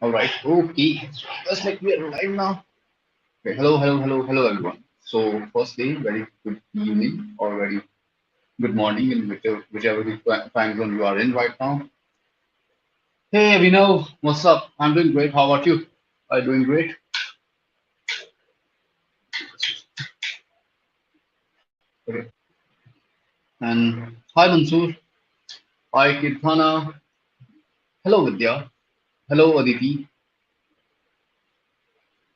All right. Okay. Just like we are live now. Okay. Hello, everyone. So, firstly, very good evening or very good morning in whichever time zone you are in right now. Hey, Abhinav, what's up? I'm doing great. How about you? Are you doing great? Okay. And hi, Mansoor. Hi, Kirthana. Hello, Vidya. Hello, Aditi.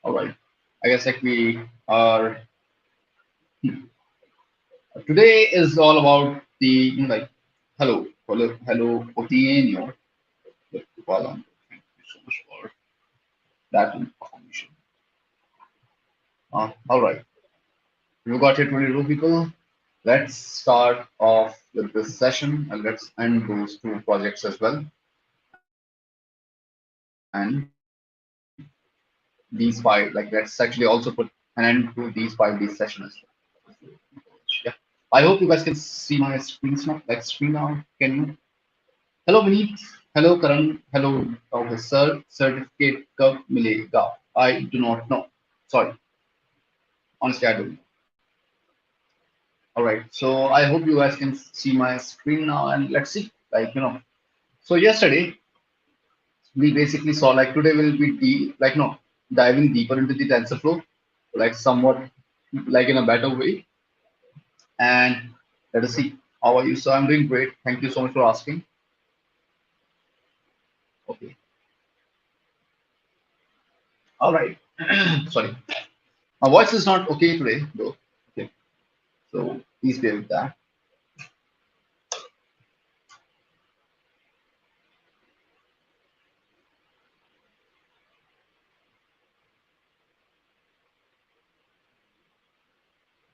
All right. I guess like we are today is all about the like hello, Otienio. Thank you so much for that information. All right, you got it, 22 people. Let's start off with this session and let's end those two projects as well. And these five, like let's actually also put an end to these 5 days session as well. Yeah. I hope you guys can see my screen now. Can you? Hello, Vineet. Hello, Karan. Hello, Sir. Certificate कब मिलेगा? I do not know. Sorry, honestly, I don't. All right. So I hope you guys can see my screen now, and let's see. So yesterday we basically saw like today will be diving deeper into the TensorFlow, like somewhat like in a better way. And let us see. How are you? So I'm doing great. Thank you so much for asking. Okay. All right. Sorry. My voice is not okay today, though. Okay. So please bear with that.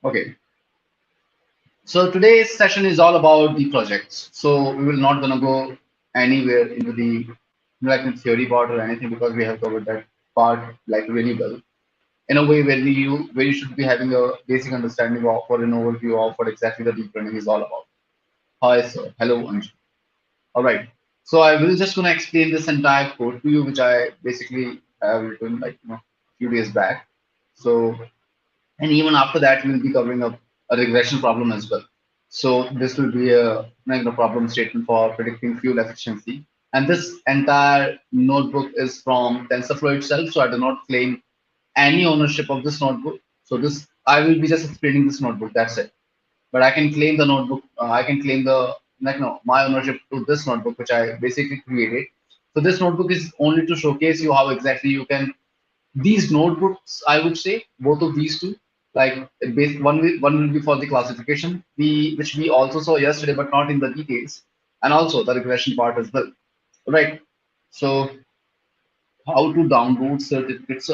Okay. So today's session is all about the projects. So we will not gonna go anywhere into the like in theory part or anything because we have covered that part like really well. In a way where you should be having a basic understanding of or an overview of what exactly the deep learning is all about. Hi sir. Hello Anju. All right. So I will just gonna explain this entire code to you, which I basically have written like a few days back. So and even after that we'll be covering a regression problem as well. So this will be a problem statement for predicting fuel efficiency, and this entire notebook is from TensorFlow itself, so I do not claim any ownership of this notebook. So this I will be just explaining this notebook, that's it. But I can claim the notebook, I can claim the my ownership to this notebook which I basically created. So this notebook is only to showcase you how exactly you can these notebooks, I would say, both of these two, like one will be for the classification, which we also saw yesterday, but not in the details, and also the regression part as well. Right. So how to download certificates?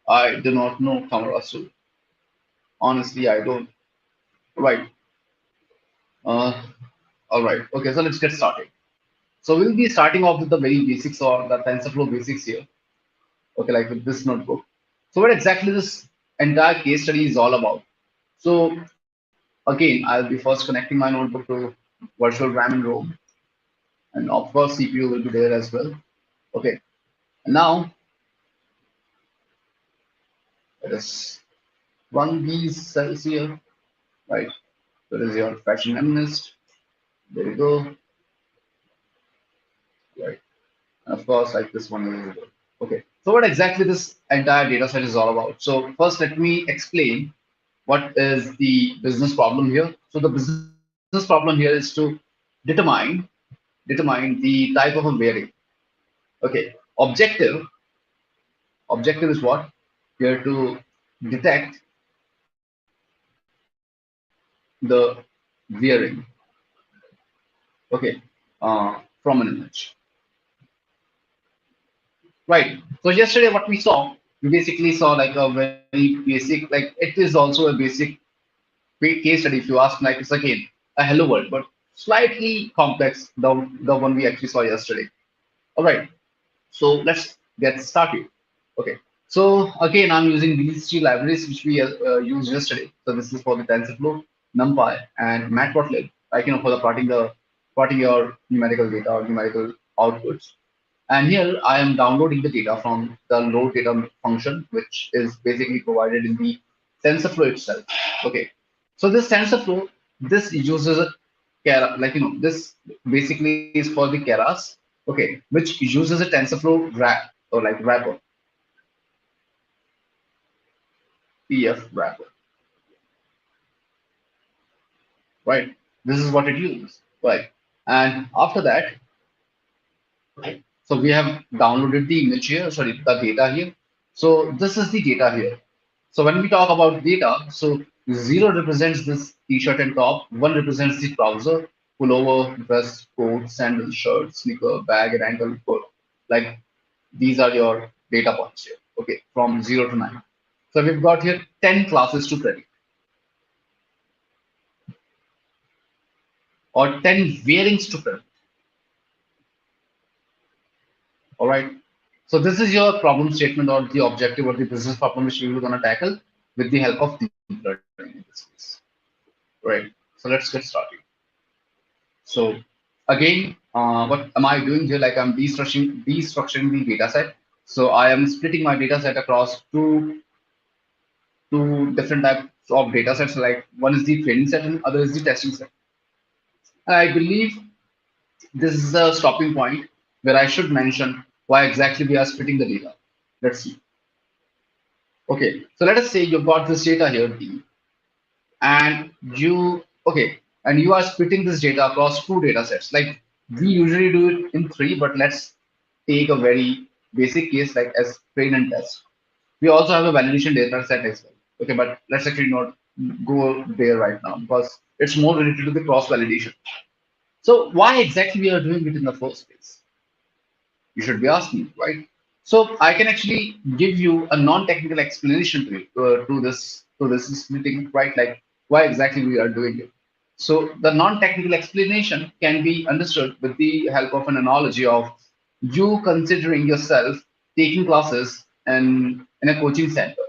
I do not know, Kamara. So honestly, I don't. Right. Uh, all right. Okay. So let's get started. So we'll be starting off with the very basics or the TensorFlow basics here. Okay, like with this notebook. So what exactly this entire case study is all about? So again, I'll be first connecting my notebook to virtual RAM and ROM, and of course CPU will be there as well. Okay, and now let us run these cells here. Right, there is your fashion feminist. There you go. Right, and of course like this one is okay. So what exactly this entire data set is all about? So first, let me explain what is the business problem here. So the business problem here is to determine determine the type of a variable. Okay, objective is what? Here to detect the wearing. Okay, from an image. Right. So yesterday, what we basically saw like a very basic, like it is also a basic case study. If you ask, like it's again a hello world, but slightly complex. The one we actually saw yesterday. All right. So let's get started. Okay. So again, I'm using these three libraries which we used yesterday. So this is for the TensorFlow, NumPy, and Matplotlib. Like for the plotting your numerical data or numerical outputs. And here I am downloading the data from the load data function, which is basically provided in the TensorFlow itself. Okay. So this TensorFlow, this uses a like this basically is for the Keras, okay, which uses a TensorFlow or like wrapper, PF wrapper, right? This is what it uses, right? And after that, right, so we have downloaded the image here, sorry, the data here. So this is the data here. So when we talk about data, so 0 represents this t-shirt and top, 1 represents the trouser, pullover, vest, coat, sandal, shirt, sneaker, bag, and ankle coat. Like these are your data points here, okay, from 0 to 9. So we've got here 10 classes to predict or 10 wearings to predict, all right? So this is your problem statement or the objective or the business problem which we were going to tackle with the help of deep learning in this case, right? So let's get started. So again, what am I doing here? Like I'm destructuring the data set. So I am splitting my data set across two different types of data sets. Like one is the training set and other is the testing set. And I believe this is a stopping point where I should mention why exactly we are splitting the data. Let's see. Okay, so let us say you've got this data here, D, and you are splitting this data across two data sets. Like we usually do it in three, but let's take a very basic case like as train and test. We also have a validation data set as well. Okay, but let's actually not go there right now because it's more related to the cross validation. So why exactly we are doing it in the first place? You should be asking, right? So I can actually give you a non-technical explanation to it, to this splitting, right? Like why exactly we are doing it. So the non-technical explanation can be understood with the help of an analogy of you considering yourself taking classes and in a coaching center.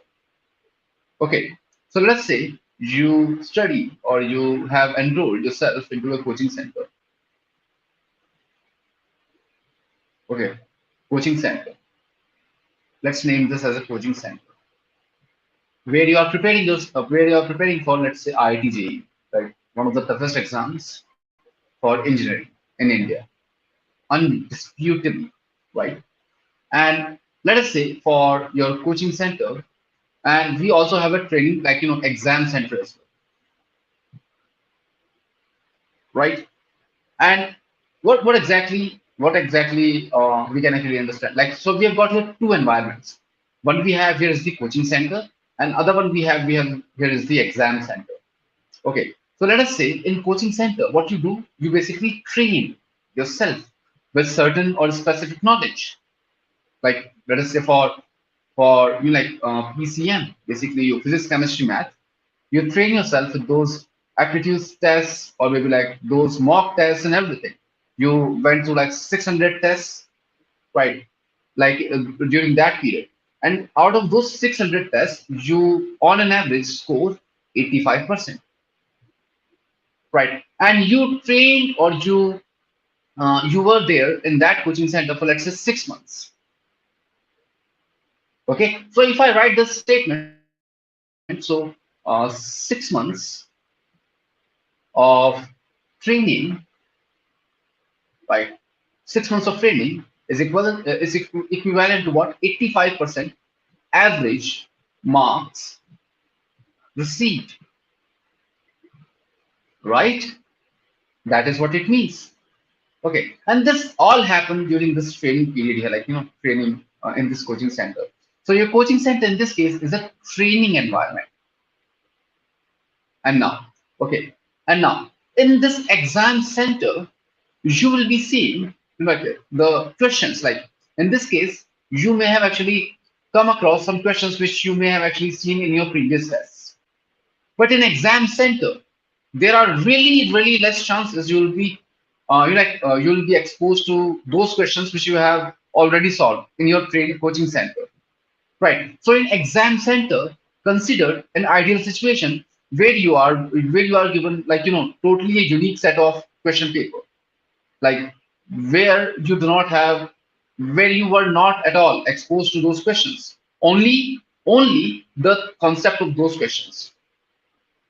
Okay, so let's say you study or you have enrolled yourself into a coaching center. Okay, coaching center. Let's name this as a coaching center where you are preparing where you are preparing for, let's say, IIT JEE, right? One of the toughest exams for engineering in India, undisputably, right? And let us say for your coaching center, and we also have a training like exam center as well, right? And what exactly we can actually understand? Like so, we have got here two environments. One we have here is the coaching center, and other one we have here is the exam center. Okay, so let us say in coaching center, what you do, you basically train yourself with certain or specific knowledge. Like let us say for you like PCM, basically your physics, chemistry, math, you train yourself with those aptitude tests or maybe like those mock tests and everything. You went through like 600 tests, right? Like during that period. And out of those 600 tests, you on an average score 85%, right? And you trained or you were there in that coaching center for let's say 6 months. Okay, so if I write this statement, so 6 months of training, right? 6 months of training is equivalent to what? 85% average marks received, right? That is what it means. Okay, and this all happened during this training period here, like training in this coaching center. So your coaching center in this case is a training environment. And now, okay, and now in this exam center, you will be seeing like the questions. Like in this case, you may have actually come across some questions which you may have actually seen in your previous tests. But in exam center, there are really less chances you'll be exposed to those questions which you have already solved in your training coaching center. Right. So in exam center, consider an ideal situation where you are given like totally a unique set of question paper, like where you do not have where you were not at all exposed to those questions. Only the concept of those questions.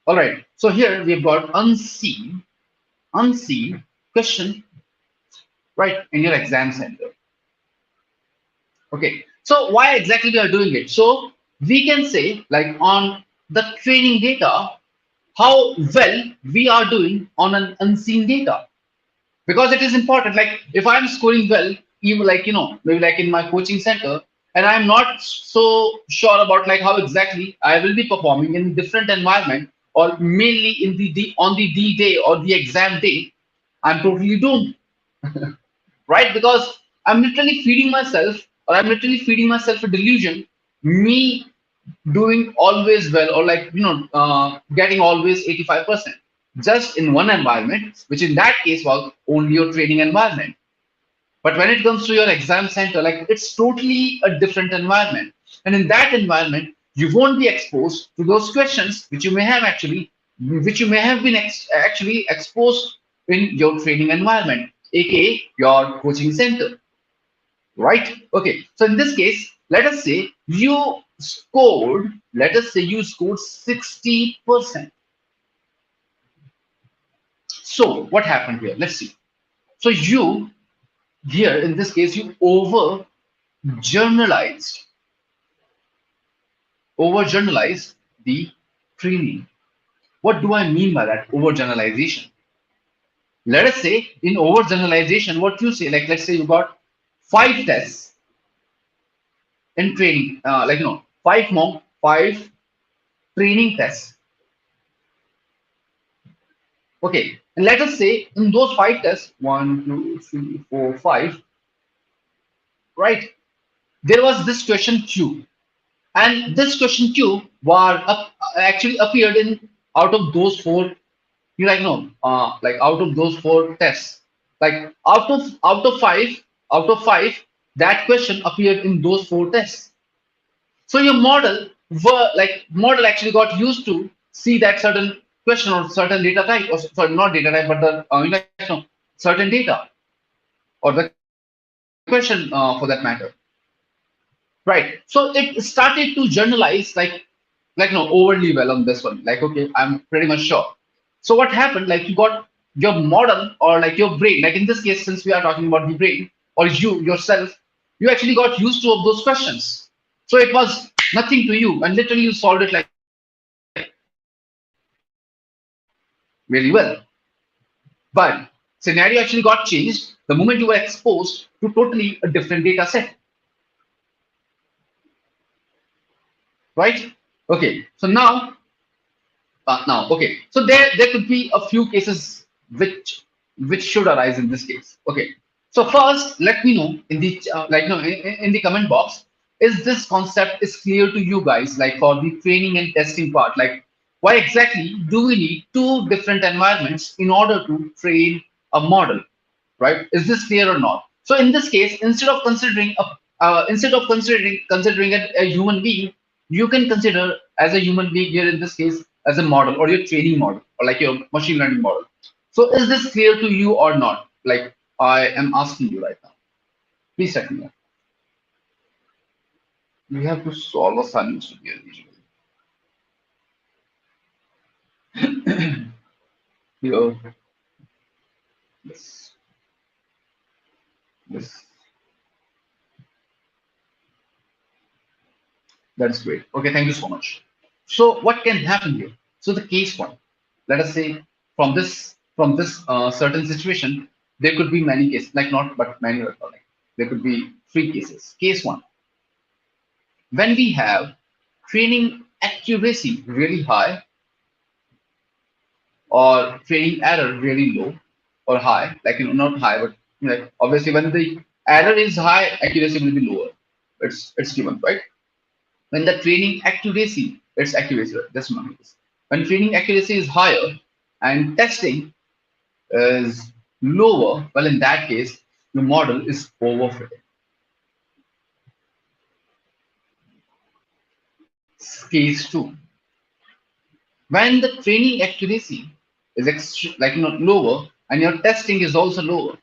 All right. So here we've got unseen question right in your exam center. Okay. So why exactly we are doing it? So we can say like on the training data, how well we are doing on an unseen data, because it is important. Like if I'm scoring well, even like maybe like in my coaching center, and I'm not so sure about like how exactly I will be performing in different environment, or mainly in the on the D day or the exam day, I'm totally doomed, right? Because I'm literally feeding myself, or I'm literally feeding myself a delusion, me doing always well, or like getting always 85% just in one environment, which in that case was only your training environment. But when it comes to your exam center, like it's totally a different environment, and in that environment you won't be exposed to those questions which you may have actually, which you may have been actually exposed in your training environment, aka your coaching center, right? Okay, so in this case, let us say you scored 60%. So what happened here? Let's see. So you here in this case you generalized overgeneralized the training. What do I mean by that overgeneralization? Let us say in overgeneralization, what you say, like let's say you got 5 tests in training, five training tests. Okay, and let us say in those 5 tests, one, two, three, four, five, right? There was this question Q, and this question Q actually appeared in out of those four. Like out of those 4 tests, like out of five, that question appeared in those 4 tests. So your model actually got used to see that certain question or certain data type, or sorry, not data type, but the certain data or the question for that matter, right? So it started to generalize like no overly well on this one. Like okay, I'm pretty much sure. So what happened? Like you got your model or like your brain. Like in this case, since we are talking about the brain or you yourself, you actually got used to of those questions. So it was nothing to you, and literally you solved it like really well. But scenario actually got changed the moment you were exposed to totally a different data set, right? Okay, so okay, so there could be a few cases which should arise in this case. Okay, so first let me know in the in the comment box, is this concept is clear to you guys, like for the training and testing part, like why exactly do we need 2 different environments in order to train a model, right? Is this clear or not? So in this case, instead of considering a human being, you can consider as a human being here in this case as a model or your training model or like your machine learning model. So is this clear to you or not? Like I am asking you right now. Please let me know. We have to solve assignments together usually. Here, this, this. That's great. Okay, thank you so much. So what can happen here? So the case one, let us say from this certain situation, there could be many cases, like not but many, like there could be 3 cases. Case one, when we have training accuracy really high or training error really low or high, like not high, but like obviously when the error is high, accuracy will be lower. It's given, right? When the training accuracy, it's accuracy, right? That's one case. When training accuracy is higher and testing is lower, well, in that case, the model is overfitting. Case two, when the training accuracy is lower and your testing is also lower,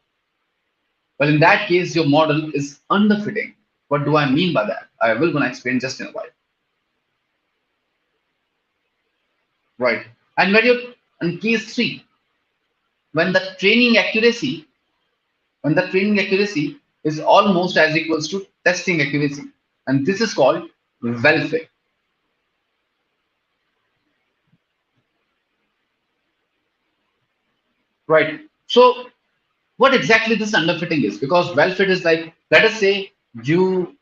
Well, in that case, your model is underfitting. What do I mean by that? I will gonna explain just in a while. Right. And when you're in case three, when the training accuracy, when the training accuracy is almost as equals to testing accuracy, and this is called well fit. Right. So what exactly this underfitting is? Because well fit is like, let us say you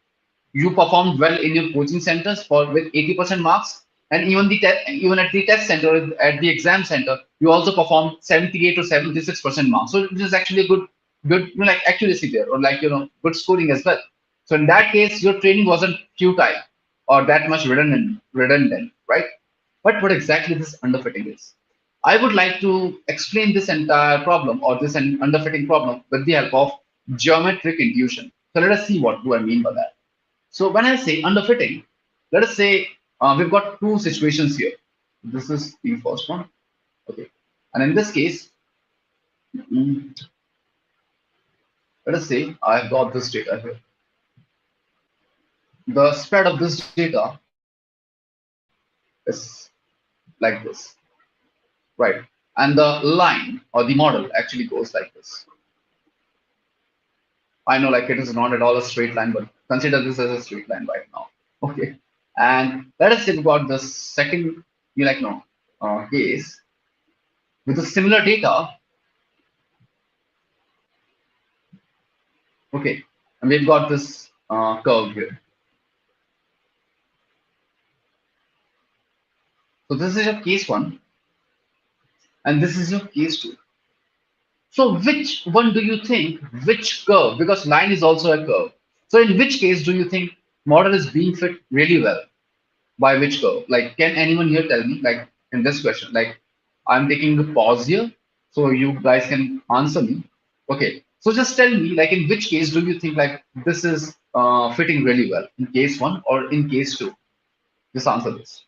you performed well in your coaching centers for with 80% marks, and even at the test center, at the exam center, you also performed 78 or 76% marks. So it is actually a good like accuracy there, or like good scoring as well. So in that case, your training wasn't futile or that much redundant, right? But what exactly this underfitting is? I would like to explain this entire problem or this underfitting problem with the help of geometric intuition. So let us see what do I mean by that. So when I say underfitting, let us say we've got two situations here. This is the first one. Okay. And in this case, mm, let us say I've got this data here. The spread of this data is like this, right? And the line or the model actually goes like this. I know like it is not at all a straight line, but consider this as a straight line right now. Okay. And let us say we've got the second, case with the similar data. Okay, and we've got this curve here. So this is your case one, and this is your case two. So which one do you think, which curve, because line is also a curve. So in which case do you think model is being fit really well? By which curve? Like, can anyone here tell me, like in this question, like I'm taking the pause here, so you guys can answer me. Okay, so just tell me, like in which case do you think like this is fitting really well? In case one or in case two? Just answer this.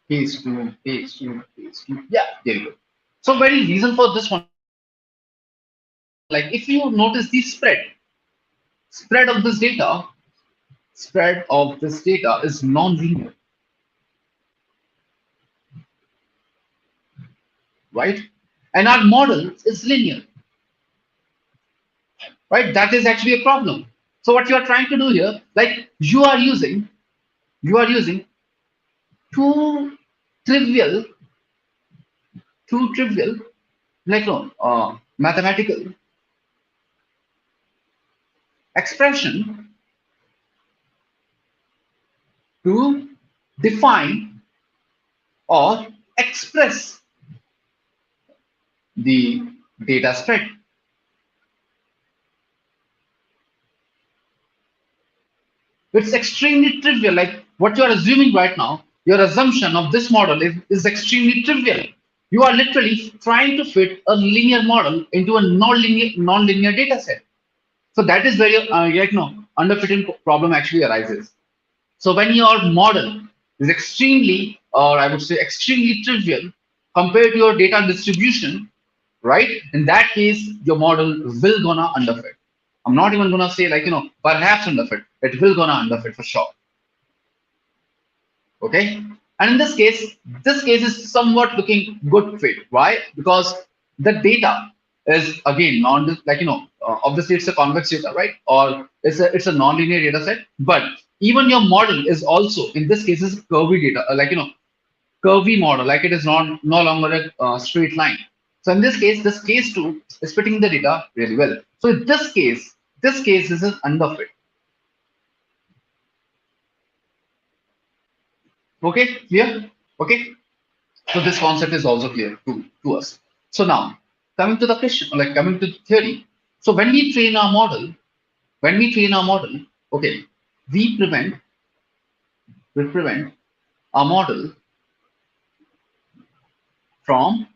Case two. Yeah, there you go. So very reason for this one, like if you notice the spread of this data is non-linear, right? And our model is linear, right? That is actually a problem. So what you are trying to do here, like you are using two trivial, two trivial, like no, mathematical expression to define or express the data spread. It's extremely trivial. Like what you're assuming right now, your assumption of this model is extremely trivial. You are literally trying to fit a linear model into a non-linear data set. So that is where your underfitting problem actually arises. So when your model is extremely, or I would say extremely trivial compared to your data distribution, right? In that case, your model will gonna underfit. I'm not even gonna say like perhaps underfit. It will gonna underfit for sure. Okay. And in this case is somewhat looking good fit. Why? Because the data is again non like obviously it's a convex data, right? Or it's a non-linear data set, but even your model is also in this case is curvy data, curvy model, like it is not no longer a straight line. So in this case two is fitting the data really well. So in this case is an underfit. Okay, clear? Okay. So this concept is also clear to us. So now coming to the question, like coming to the theory. So when we train our model, okay, we prevent our model from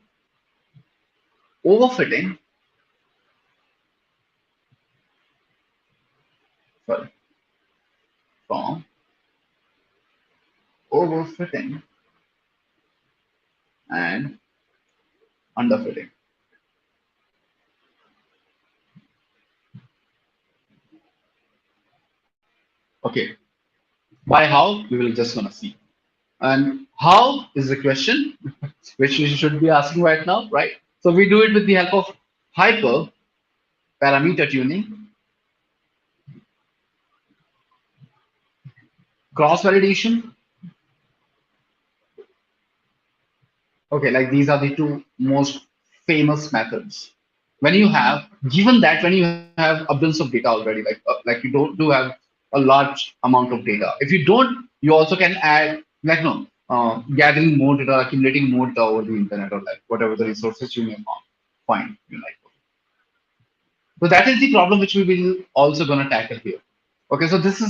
overfitting, sorry, from overfitting and underfitting. Okay, by how we will just gonna see. And how is the question which we should be asking right now, right? So we do it with the help of hyper parameter tuning, cross validation. Okay, like these are the two most famous methods. When you have, given that when you have abundance of data already, like you don't do have a large amount of data. If you don't, you also can add like no gathering more data, accumulating more data over the internet or like whatever the resources you may find. You like. So that is the problem which we will also gonna tackle here. Okay, so this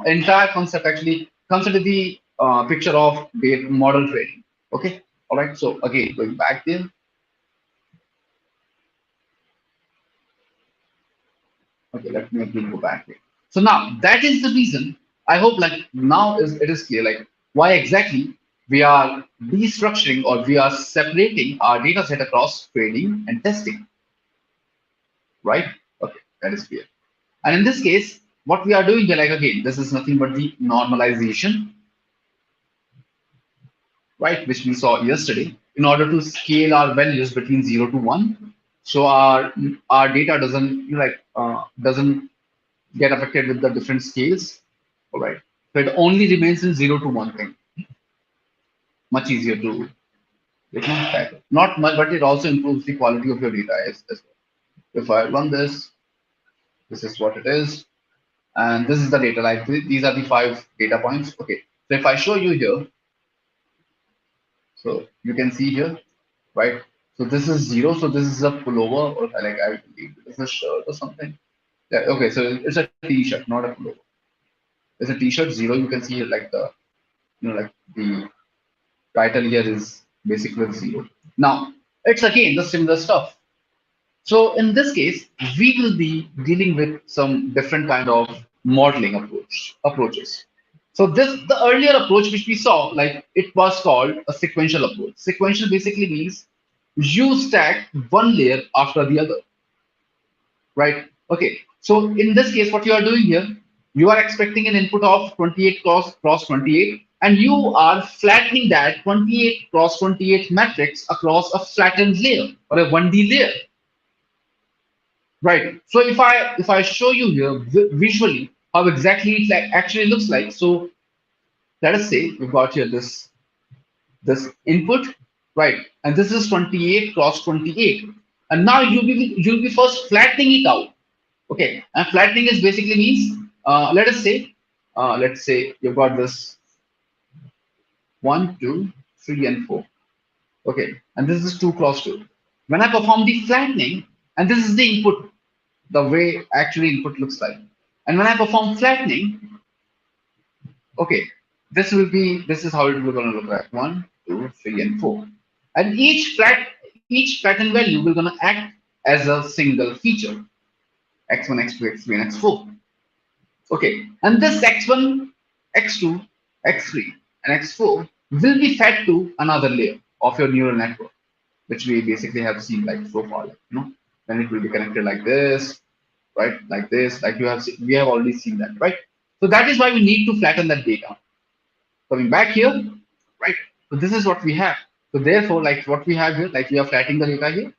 entire concept actually comes into the picture of the model training. Okay, all right. So again, going back there. Okay, let me again go back here. So now that is the reason. I hope like now is it is clear like why exactly we are destructuring or we are separating our data set across training and testing, right? Okay, that is clear. And in this case, what we are doing here, like again, this is nothing but the normalization, right, which we saw yesterday, in order to scale our values between 0 to 1. So our data doesn't doesn't get affected with the different scales. All right. So it only remains in 0 to 1 thing. Much easier to tackle. Not much, but it also improves the quality of your data as well. If I run this, this is what it is. And this is the data. Like these are the 5 data points. Okay. So if I show you here, so you can see here, right? So this is 0. So this is a pullover, or like I believe it's a shirt or something. Yeah. Okay. So it's a T-shirt, not a pullover. It's a T-shirt 0. You can see like the like the title here is basically 0. Now it's again the similar stuff. So in this case, we will be dealing with some different kind of modeling approaches. So the earlier approach which we saw, like it was called a sequential approach. Sequential basically means you stack one layer after the other, right? Okay. So in this case, what you are doing here, you are expecting an input of 28 cross 28, and you are flattening that 28 cross 28 matrix across a flattened layer or a 1D layer. Right. So if I show you here visually how exactly it like actually looks like. So let us say we've got here this input, right? And this is 28 cross 28. And now you'll be first flattening it out. Okay. And flattening is basically means let us say let's say you've got this 1, 2, 3, and 4. Okay. And this is 2 cross 2. When I perform the flattening, and this is the input, the way actually input looks like. And when I perform flattening, okay, this is how it will gonna look like. 1, 2, 3, and 4. And each flattened value will gonna act as a single feature. X1, X2, X3, and X4. Okay, and this X1, X2, X3, and X4 will be fed to another layer of your neural network, which we basically have seen like so far, like, then it will be connected like this, right? Like this, like we have already seen that, right? So that is why we need to flatten that data. Coming back here, right? So this is what we have. So therefore, like what we have here, like we are flattening the data here.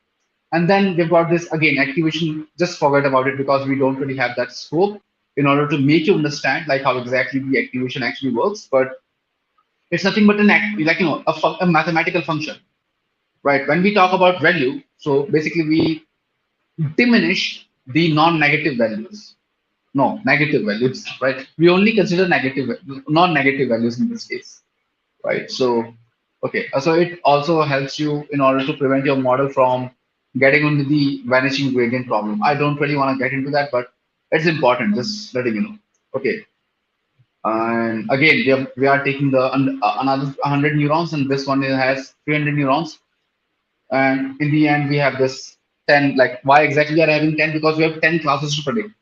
And then we've got this again, activation, just forget about it because we don't really have that scope in order to make you understand like how exactly the activation actually works. But it's nothing but a mathematical function, right? When we talk about value, so basically we diminish the non-negative values. No, negative values, right? We only consider non-negative values in this case, right? So, okay, so it also helps you in order to prevent your model from getting into the vanishing gradient problem. I don't really want to get into that, but it's important, just letting you know. Okay, and again, we are taking the another 100 neurons, and this one has 300 neurons, and in the end, we have this 10, like why exactly we are having 10? Because we have 10 classes to predict,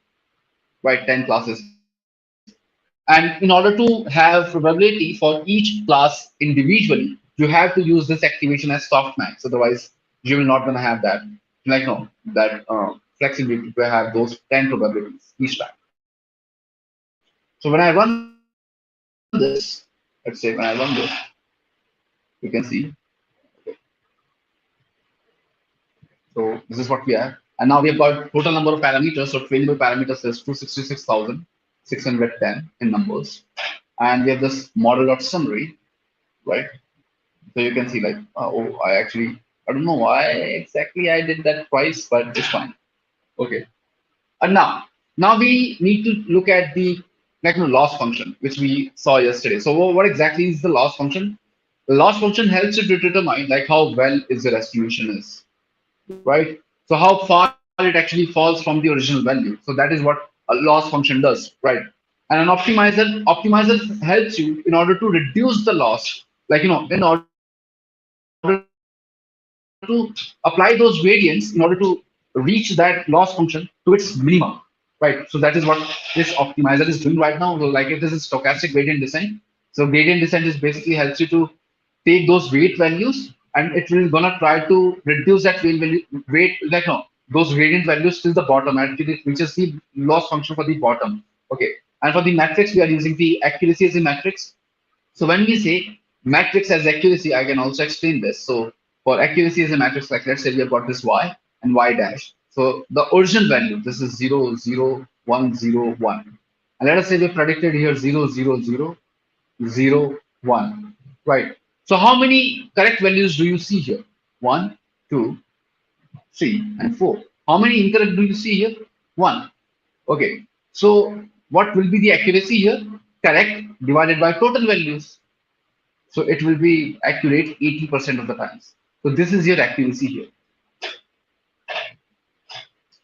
right? 10 classes. And in order to have probability for each class individually, you have to use this activation as softmax. Otherwise, you will not gonna have that, like no, that flexibility to have those 10 probabilities each time. So when I run this, let's say when I run this, you can see. So this is what we have. And now we have got total number of parameters. So trainable parameters is 266,610 in numbers. And we have this model.summary, right? So you can see like, oh, I don't know why exactly I did that twice, but it's fine. Okay. And now we need to look at the loss function, which we saw yesterday. So what exactly is the loss function? The loss function helps you to determine like how well is your estimation is, right? So how far it actually falls from the original value. So that is what a loss function does, right? And an optimizer helps you in order to reduce the loss, in order to apply those gradients in order to reach that loss function to its minimum, right? So that is what this optimizer is doing right now. So like if this is stochastic gradient descent, so gradient descent is basically helps you to take those weight values and it will gonna try to reduce that weight, those gradient values till the bottom until it reaches the loss function for the bottom. Okay. And for the matrix, we are using the accuracy as a matrix. So when we say matrix as accuracy, I can also explain this. So for accuracy as a matrix, like let's say we have got this y and y dash. So the original value, this is 0, 0, 1, 0, 1. And let us say we predicted here 0, 0, 0, 0, 1. Right. So how many correct values do you see here? 1, 2, 3, and 4. How many incorrect do you see here? 1. Okay. So what will be the accuracy here? Correct divided by total values. So it will be accurate 80% of the times. So this is your accuracy here,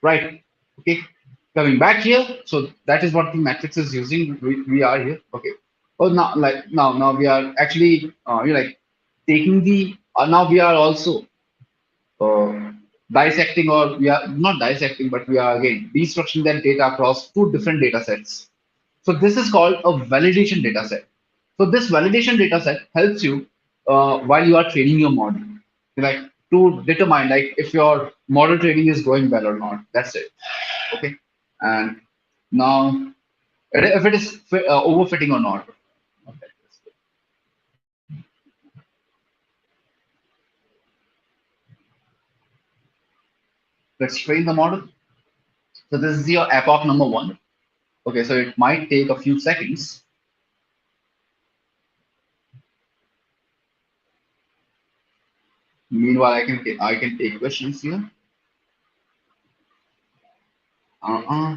right? Okay. Coming back here, so that is what the matrix is using. We are here. Okay. Oh, now we are actually taking the now we are also uh, dissecting, or we are not dissecting, but we are again destructuring that data across two different data sets. So this is called a validation data set. So this validation data set helps you while you are training your model, like to determine like if your model training is going well or not. That's it. Okay. And now if it is overfitting or not. Okay. Let's train the model. So this is your epoch number one. Okay, so it might take a few seconds. Meanwhile, I can take questions here. Uh-uh.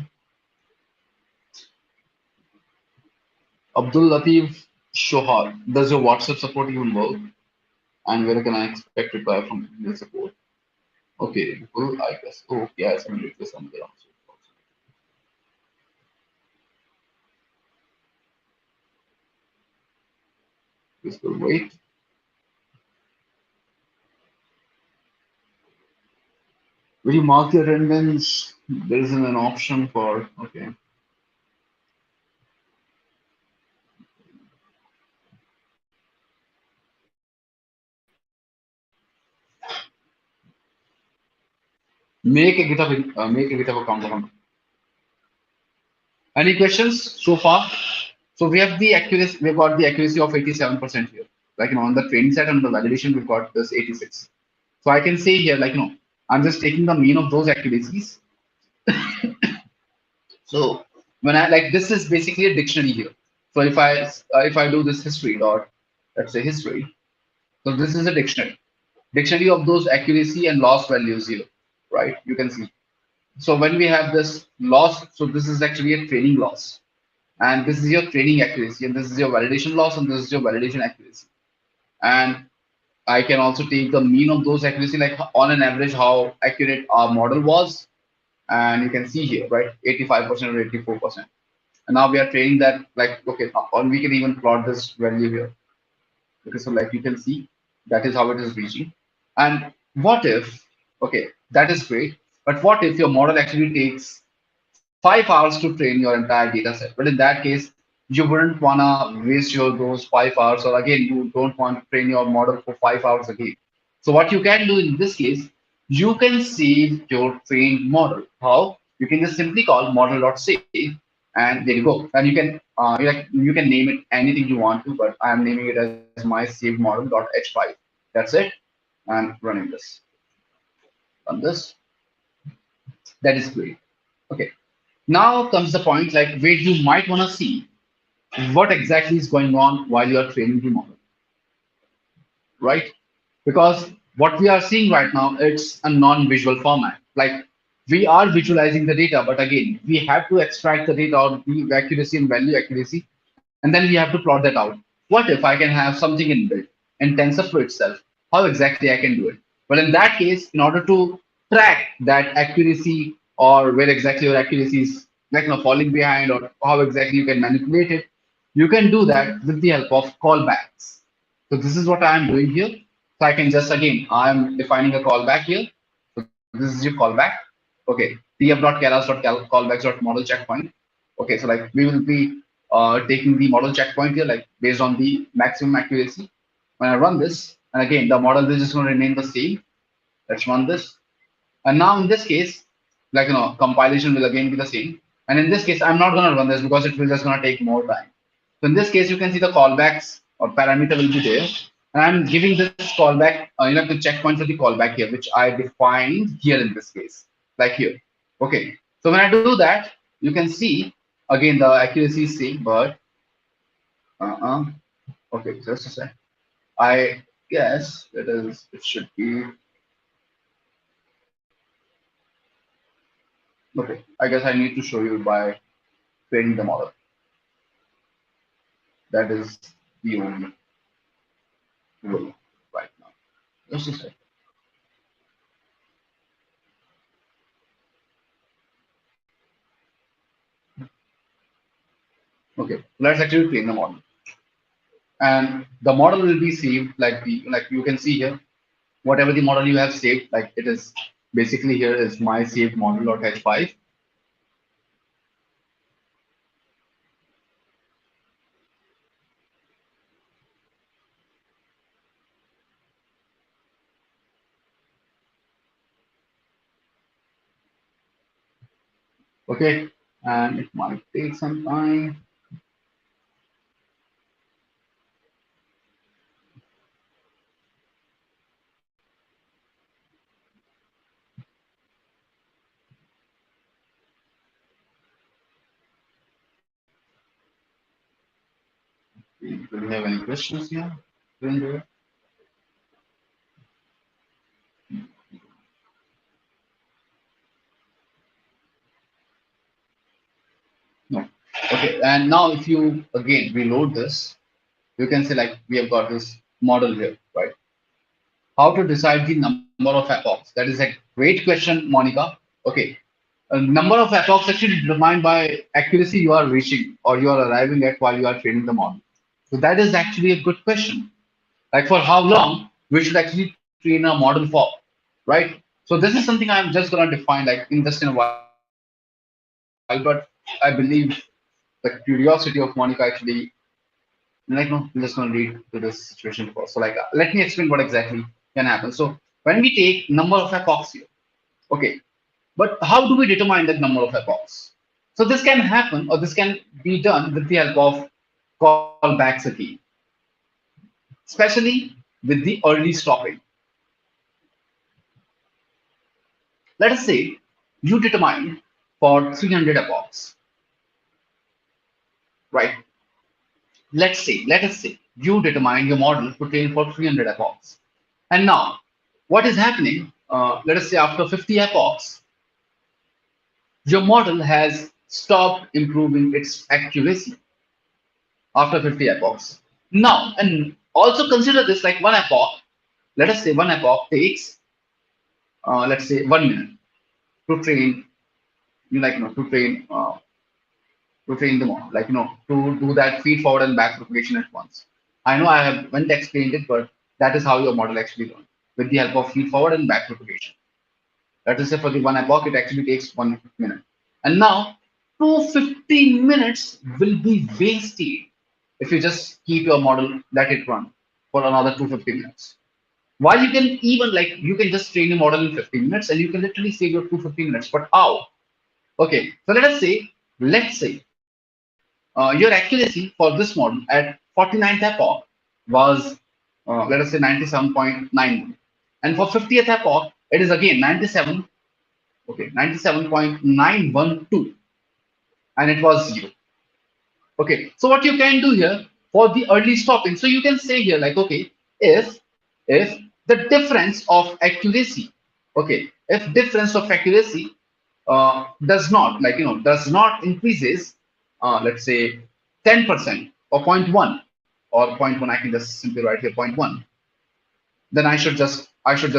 Abdul Latif Shohar, does your WhatsApp support even work? And where can I expect reply from email support? Okay, well, I guess. Oh, yes, I'm ready for somebody else. Please will wait. Will you mark your attendance? There isn't an option for, okay. Make a GitHub account. Any questions so far? So we have the accuracy, we've got the accuracy of 87% here. On the training set and the validation, we've got this 86. So I can say here, I'm just taking the mean of those accuracies. So when I this is basically a dictionary here. So if I do this history dot, let's say history, so this is a dictionary of those accuracy and loss values here, right? You can see. So when we have this loss, so this is actually a training loss, and this is your training accuracy, and this is your validation loss, and this is your validation accuracy. And I can also take the mean of those accuracy, like on an average, how accurate our model was, and you can see here, right, 85% or 84%. And now we are training that, okay, or we can even plot this value here. Okay, so you can see, that is how it is reaching. And what if, okay, That is great. But what if your model actually takes 5 hours to train your entire data set? But in that case, you wouldn't wanna waste your those 5 hours, or again, you don't want to train your model for 5 hours again. So what you can do in this case, you can save your trained model. How? You can just simply call model.save, and there you go. And you can name it anything you want to, but I am naming it as my saved model.h5. That's it. And running this. Run this. That is great. Okay. Now comes the point like where you might want to see what exactly is going on while you are training the model, right? Because what we are seeing right now, it's a non-visual format. Like we are visualizing the data, but again, we have to extract the data or the accuracy and value accuracy, and then we have to plot that out. What if I can have something inbuilt in TensorFlow itself? How exactly I can do it? Well, in that case, in order to track that accuracy or where exactly your accuracy is falling behind or how exactly you can manipulate it, you can do that with the help of callbacks. So this is what I am doing here. So I can just again, I'm defining a callback here. So this is your callback. Okay, tf.keras.callbacks.model checkpoint. Okay, so like we will be taking the model checkpoint here, like based on the maximum accuracy. When I run this, and again, the model is just going to remain the same. Let's run this. And now in this case, compilation will again be the same. And in this case, I'm not going to run this because it will just going to take more time. So in this case, you can see the callbacks or parameter will be there. And I'm giving this callback, the checkpoint for the callback here, which I defined here in this case, like here. Okay. So when I do that, you can see again the accuracy is same, but uh-uh. Okay, just a sec. I guess it should be okay. I guess I need to show you by training the model. That is the only way right now. Just a sec. Okay, let's actually train the model. And the model will be saved like you can see here, whatever the model you have saved, like it is basically here is my saved model.h5. Okay, and it might take some time. Do you have any questions here? During No. Okay, and now if you again reload this, you can say like we have got this model here, right? How to decide the number of epochs? That is a great question, Monica. Okay, a number of epochs actually determined by accuracy you are reaching or you are arriving at while you are training the model. So that is actually a good question. Like for how long we should actually train a model for, right? So this is something I'm just gonna define like in just in a while, but I believe the curiosity of Monica actually no, I'm just gonna lead to this situation first. So like let me explain what exactly can happen. So when we take number of epochs here, okay, but how do we determine that number of epochs? So this can happen or this can be done with the help of callbacks again, especially with the early stopping. Let us say you determine for 300 epochs, right? Let us say you determine your model to train for 300 epochs. And now, what is happening? Let us say after 50 epochs, your model has stopped improving its accuracy after 50 epochs. Now, and also consider this like one epoch. Let us say one epoch takes, let's say 1 minute to train, to train the model, to do that feed forward and back propagation at once. I know I haven't explained it, but that is how your model actually runs with the help of feed forward and back propagation. Let us say for the one epoch, it actually takes 1 minute. And now 250 minutes will be wasted if you just keep your model, let it run for another 250 minutes. While you can even like you can just train a model in 15 minutes and you can literally save your 250 minutes. But how? Okay, so let's say your accuracy for this model at 49th epoch was let us say 97.91, and for 50th epoch it is again 97. Okay, 97.912, and it was zero. Okay, so what you can do here for the early stopping, so you can say here like, okay, if the difference of accuracy, okay, if difference of accuracy does not does not increases, let's say 10% or zero point 0.1 or zero point 0.1, I can just simply write here zero point 0.1, then I should just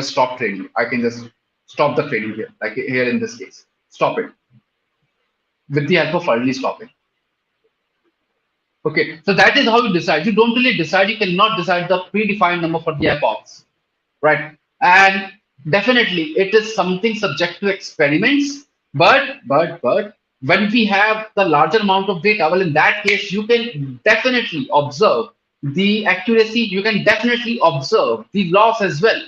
stop trading. I can just stop the trading here, like here in this case, stop it with the help of early stopping. Okay, so that is how you decide. You don't really decide. You cannot decide the predefined number for the epochs, right? And definitely, it is something subject to experiments. But when we have the larger amount of data, well, in that case, you can definitely observe the accuracy. You can definitely observe the loss as well.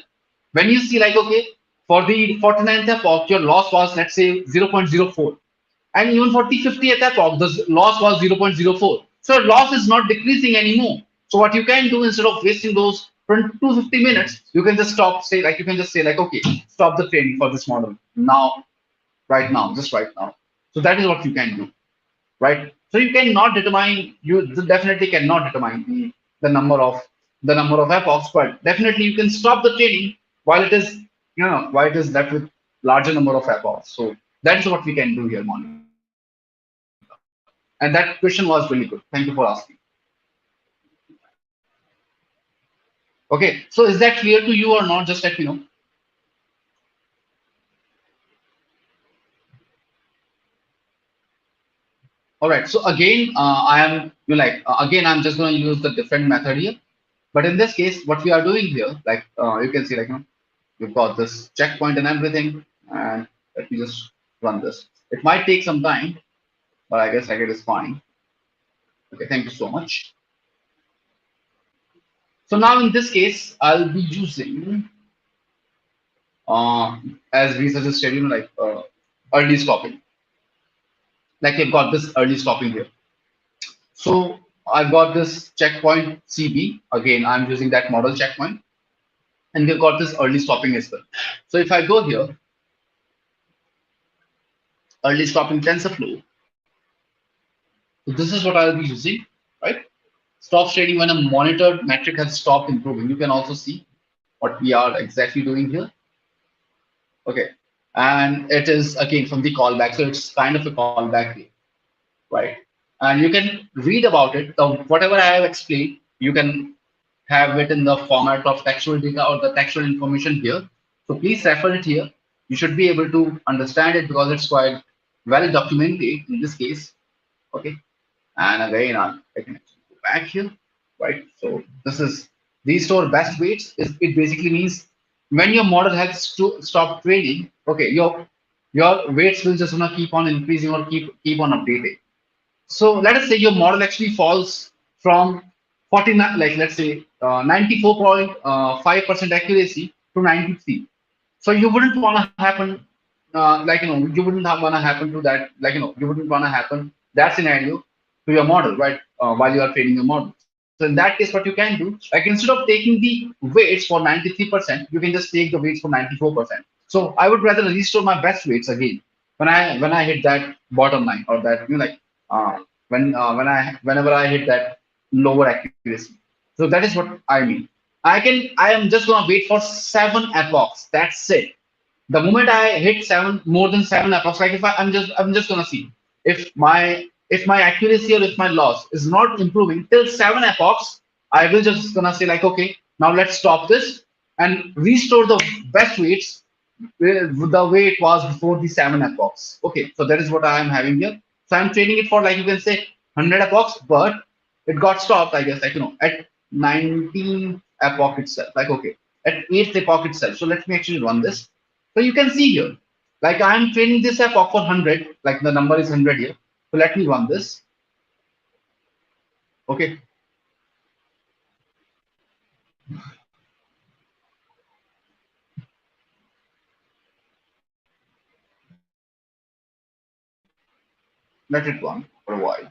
When you see like, okay, for the 49th epoch, your loss was, let's say, 0.04, and even for the 50th epoch, the loss was 0.04. So loss is not decreasing anymore. So what you can do, instead of wasting those 250 minutes, you can just you can just say like, okay, stop the training for this model now, right now, just right now. So that is what you can do, right? So you cannot determine, you definitely cannot determine the number of epochs, but definitely you can stop the training while it is, while it is left with larger number of epochs. So that is what we can do here, Monica. And that question was really good. Thank you for asking. Okay, so is that clear to you or not? Just let me know. All right. So again, I am you like again I'm just going to use the different method here. But in this case, what we are doing here, like you can see, like we've got this checkpoint and everything, and let me just run this. It might take some time, but I guess like it is fine. Okay, thank you so much. So now in this case, I'll be using as we suggested, early stopping. Like we've got this early stopping here. So I've got this checkpoint CB. Again, I'm using that model checkpoint. And we've got this early stopping as well. So if I go here, early stopping TensorFlow, so this is what I'll be using, right? Stops trading when a monitored metric has stopped improving. You can also see what we are exactly doing here. Okay. And it is again from the callback. So it's kind of a callback here, right? And you can read about it. Whatever I have explained, you can have it in the format of textual data or the textual information here. So please refer it here. You should be able to understand it because it's quite well documented in this case. Okay. And again, I can actually go back here, right? So this is restore best weights. It basically means when your model has to stop training, okay, your weights will just gonna keep on increasing or keep on updating. So let us say your model actually falls from 49, like let's say 94.5% accuracy to 93. So you wouldn't want to happen, you wouldn't want to happen to that, you wouldn't want to happen that scenario to your model, right? While you are training your model. So in that case, what you can do, like instead of taking the weights for 93%, you can just take the weights for 94%. So I would rather restore my best weights again when I hit that bottom line, or that whenever I hit that lower accuracy. So that is what I mean. I am just gonna wait for 7 epochs. That's it. The moment I hit more than 7 epochs, like if I'm just gonna see if my accuracy or if my loss is not improving till 7 epochs, I will just gonna say like, okay, now let's stop this and restore the best weights the way it was before the 7 epochs. Okay, so that is what I am having here. So I'm trading it for, like you can say, 100 epochs, but it got stopped, I guess, at 19 epoch itself. Like, okay, at 8th epoch itself. So let me actually run this. So you can see here. Like I'm training this epoch for 100, like the number is 100 here. So let me run this. Okay, let it run for a while.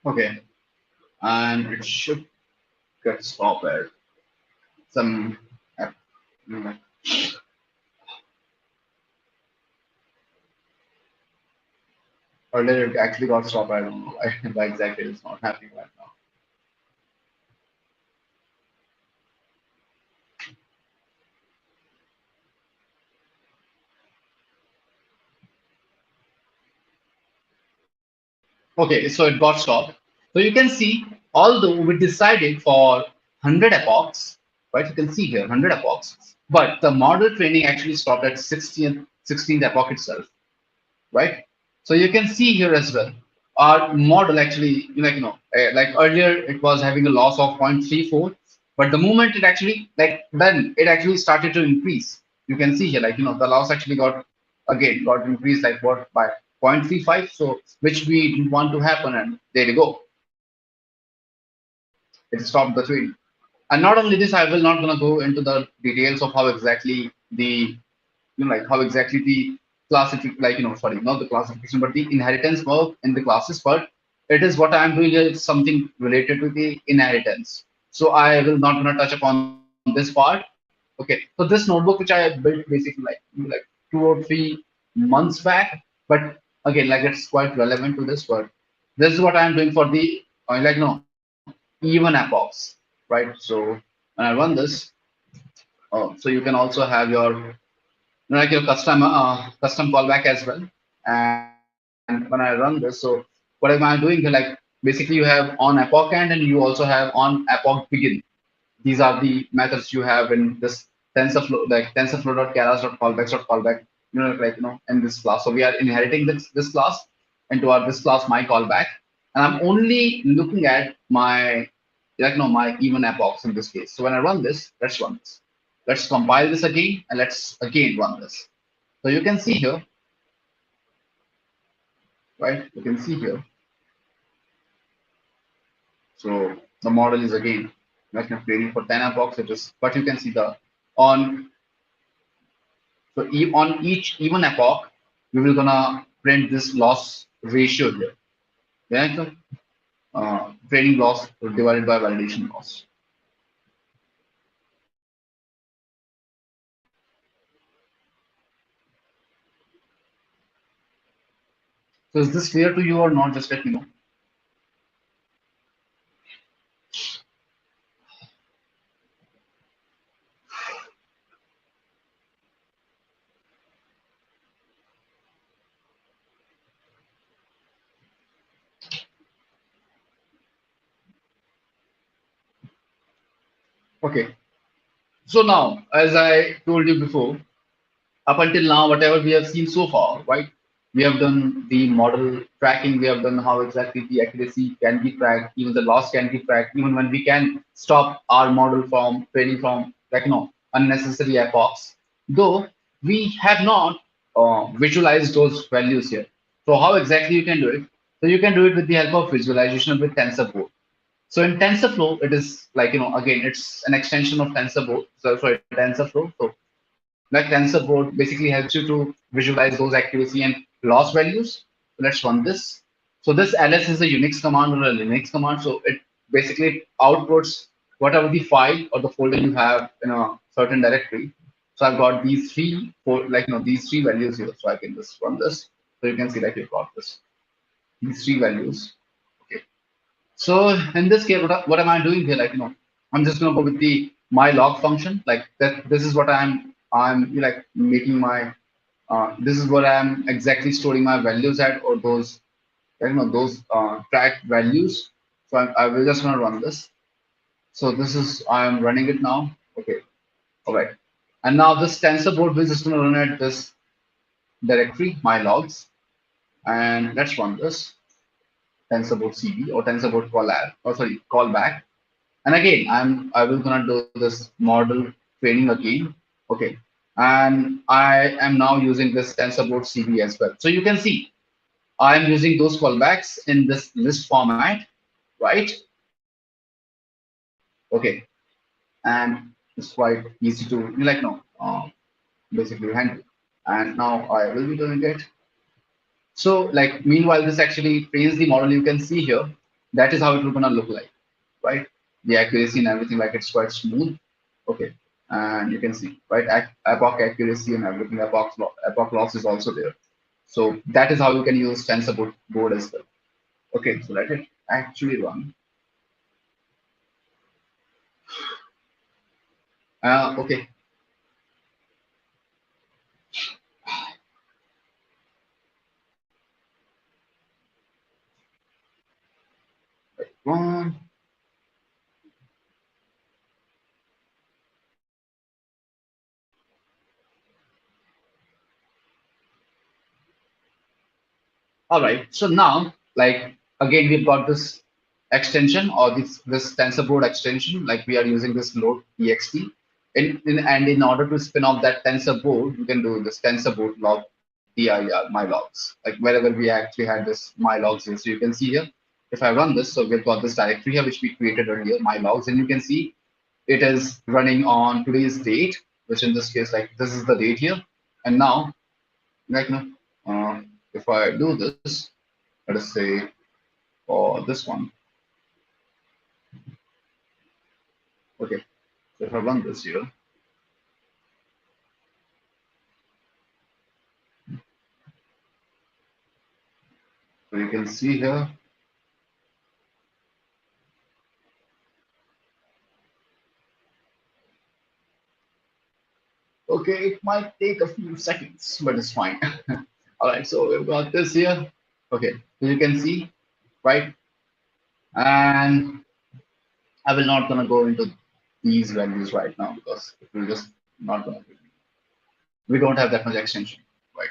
Okay, and it should get stopped at some app. Earlier it actually got stopped. I don't know why exactly it's not happening right now. Okay, so it got stopped. So you can see, although we decided for 100 epochs, right? You can see here 100 epochs, but the model training actually stopped at 16th epoch itself, right? So you can see here as well, our model actually, like earlier it was having a loss of 0.34, but the moment it actually, like then it actually started to increase. You can see here, like, the loss actually got increased like what by 0.35, so which we didn't want to happen, and there you go, it stopped the trade. And not only this, I will not gonna go into the details of how exactly the like how exactly the classification, like sorry, not the classification, but the inheritance work in the classes. But it is what I am doing here is something related to the inheritance. So I will not gonna touch upon this part. Okay. So this notebook which I built basically like 2 or 3 months back, but again, like it's quite relevant to this. But this is what I am doing for the even epochs, right? So when I run this, so you can also have your like your custom callback as well. And when I run this, so what am I doing here? Like basically you have on epoch end and you also have on epoch begin. These are the methods you have in this TensorFlow, like TensorFlow.keras.callbacks.callback, in this class. So we are inheriting this class into our this class my callback, and I'm only looking at my my even epochs in this case. So when I run this, let's run this. Let's compile this again and let's again run this. So you can see here, right? You can see here. So the model is again like training for 10 epochs. It is, but you can see the on on each even epoch, we will gonna print this loss ratio here. Yeah, training loss divided by validation loss. So is this clear to you or not? Just let me know. Okay. So now, as I told you before, up until now, whatever we have seen so far, right? We have done the model tracking, we have done how exactly the accuracy can be tracked, even the loss can be tracked, even when we can stop our model from training from unnecessary epochs. Though we have not visualized those values here. So how exactly you can do it? So you can do it with the help of visualization with TensorBoard. So in TensorFlow, it is like, again, it's an extension of TensorBoard. So sorry, TensorFlow. So like TensorBoard basically helps you to visualize those accuracy and loss values. So let's run this. So this ls is a Unix command or a Linux command. So it basically outputs whatever the file or the folder you have in a certain directory. So I've got these three, for like these three values here. So I can just run this. So you can see like you've got this, these three values. Okay. So in this case, what am I doing here? Like, I'm just gonna go with the my log function. Like that, this is what I'm like making my this is what I'm exactly storing my values at, or those those tracked values. So I will just gonna run this. So this is, I'm running it now. Okay, all right. And now this TensorBoard is just going to run at this directory, my logs. And let's run this TensorBoard CB or TensorBoard collab, or sorry, callback. And again, I will gonna do this model training again. Okay. And I am now using this TensorBoard CB as well. So you can see I am using those callbacks in this list format, right? Okay. And it's quite easy to basically handle. And now I will be doing it. So like meanwhile, this actually trains the model. You can see here, that is how it will gonna look like, right? The accuracy and everything, like it's quite smooth. Okay, and you can see, right? Epoch accuracy and everything. Epoch loss is also there. So that is how you can use TensorBoard board as well. Okay, so let it actually run. Okay, one. All right. So now, like again, we've got this extension or this TensorBoard extension. Like we are using this load ext. And in order to spin off that TensorBoard, you can do this TensorBoard log dir my logs. Like wherever we actually had this my logs here. So you can see here, if I run this, so we've got this directory here which we created earlier, my logs, and you can see it is running on today's date, which in this case, like this is the date here. And now, like now, if I do this, let us say for this one. Okay, so if I run this here, so you can see here, okay, it might take a few seconds, but it's fine. All right, so we've got this here. Okay, so you can see, right? And I will not gonna go into these values right now because it will just not gonna be. We don't have that much extension, right?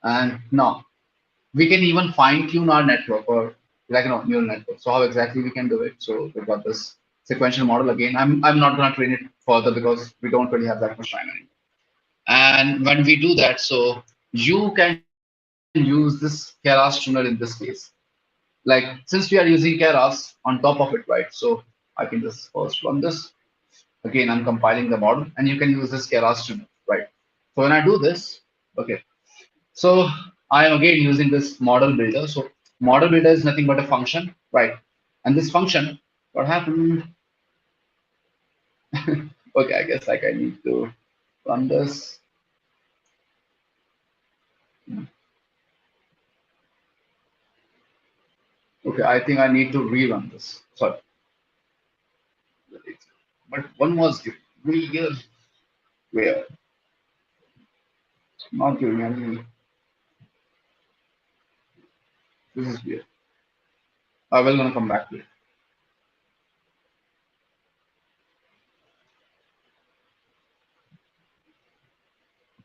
And now we can even fine tune our network or neural network. So how exactly we can do it? So we've got this sequential model again. I'm not gonna train it further because we don't really have that much time anymore. And when we do that, so you can use this Keras tuner in this case. Like since we are using Keras on top of it, right? So I can just first run this. Again, I'm compiling the model and you can use this Keras tuner, right? So when I do this, okay. So I am again using this model builder. So model builder is nothing but a function, right? And this function, what happened? Okay, I guess like I need to run this. Okay, I think I need to rerun this. Sorry. But one was weird, where not giving any. This is weird. I will gonna come back to it.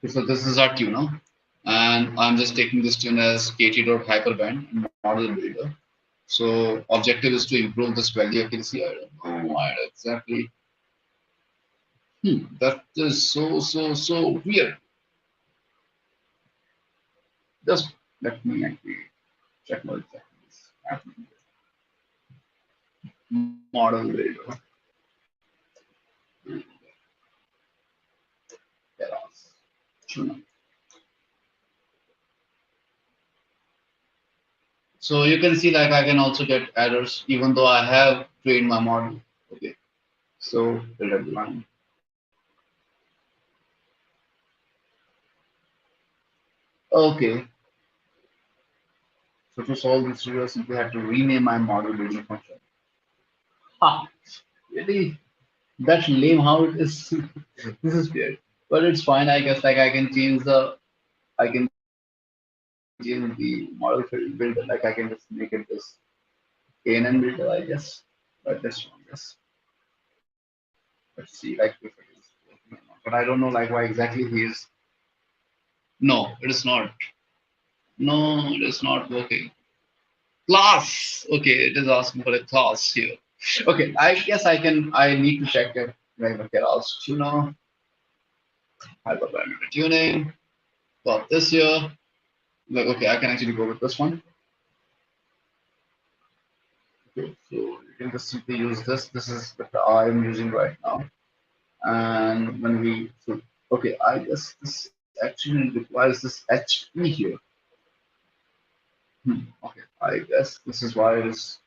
Okay, so this is our tuner, and I'm just taking this tune as kt.hyperband model builder. So objective is to improve this value accuracy. I don't know why exactly. That is so weird. Just let me actually check what exactly is happening. Model builder. Errors. Tuner. So you can see like I can also get errors even though I have trained my model. Okay. So builder line. Okay. So to solve this, I simply had to rename my model building function. Ha! Really? That's lame how it is. This is weird. But it's fine, I guess. Like I can change the model builder. Like I can just make it this KNN builder, I guess. Let's run this. Let's see like if it is working or not. But I don't know like why exactly he is. No, it is not. No, it is not working. Class. Okay, it is asking for a class here. Okay, I guess I can. I need to check it. Like okay, I'll tuner, hyperparameter tuning. Got this here. Like okay, I can actually go with this one. Okay, so you can just simply use this. This is the I'm using right now. And when we so okay, I guess this actually requires this HP here. Okay, I guess this is why it is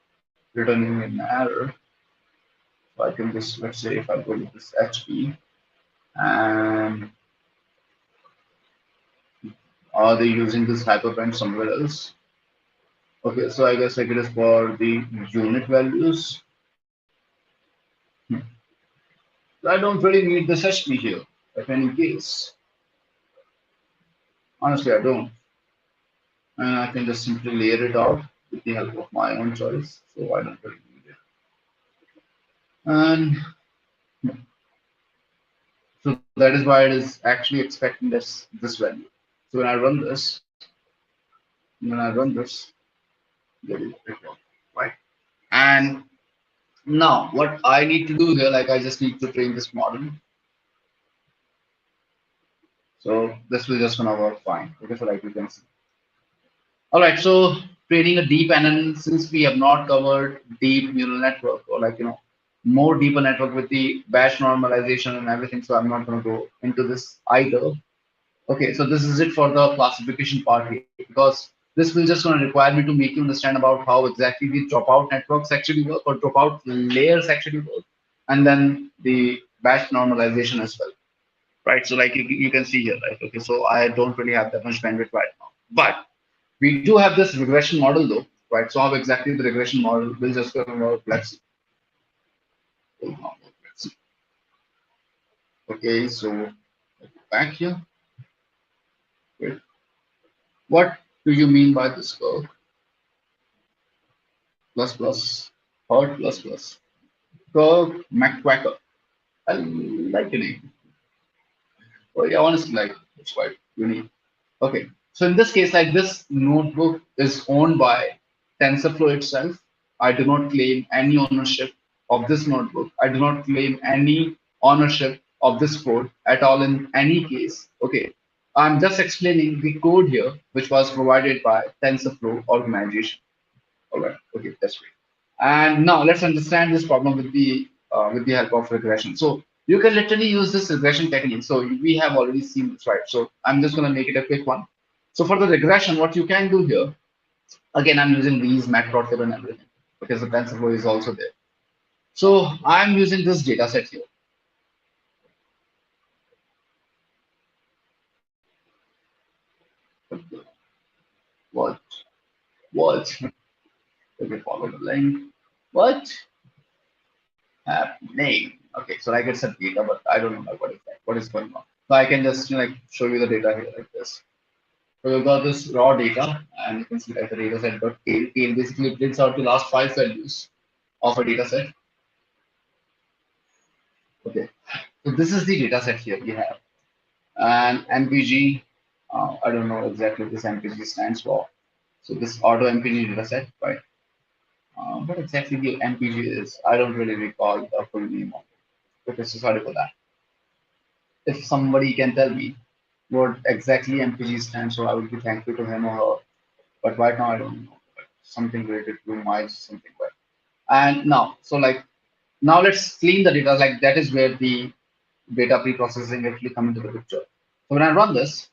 returning an error. So I can just let's say if I go with this HP and are they using this hyperparameter somewhere else? Okay, so I guess like it is for the unit values. I don't really need this HP here. If any case, honestly, I don't. And I can just simply layer it out with the help of my own choice. So I don't really need it. And so that is why it is actually expecting this value. So when I run this, there is it works, right? And now what I need to do here, like I just need to train this model. So this will just gonna work fine. Okay, so like you can see. All right, so training a deep NN, since we have not covered deep neural network or like more deeper network with the batch normalization and everything, so I'm not going to go into this either. Okay, so this is it for the classification part here because this will just going to require me to make you understand about how exactly the dropout networks actually work or dropout layers actually work, and then the batch normalization as well, right? So like you can see here, right? Okay, so I don't really have that much bandwidth right now, but we do have this regression model though, right? So how exactly the regression model will just going to work? Let's see. Okay, so back here. Wait, what do you mean by this curve? Plus plus, hard plus plus. Curve McQuacker. I like the name. Oh yeah, honestly, like it's quite unique. Okay, so in this case, like this notebook is owned by TensorFlow itself. I do not claim any ownership of this notebook. I do not claim any ownership of this code at all in any case. Okay, I'm just explaining the code here, which was provided by TensorFlow organization. All right, okay, that's great. And now let's understand this problem with the help of regression. So you can literally use this regression technique. So we have already seen this, right? So I'm just going to make it a quick one. So for the regression, what you can do here, again, I'm using these matplotlib and everything because the TensorFlow is also there. So I'm using this data set here. What? What? Okay, follow the link. What? Name. Okay, so like it's a data, but I don't know like what is going on. So I can just like show you the data here like this. So we've got this raw data, and you can see like the data set dot tail. Tail basically prints out the last 5 values of a data set. Okay, so this is the data set here we have, and MPG. I don't know exactly what this MPG stands for. So this auto MPG data set, right? What exactly the MPG is, I don't really recall the full name of it. Okay, so sorry for that. If somebody can tell me what exactly MPG stands for, I would be thankful to him or her. But right now, I don't know. Something related to miles, something like. And now, so like now let's clean the data. Like that is where the data pre-processing actually come into the picture. So when I run this,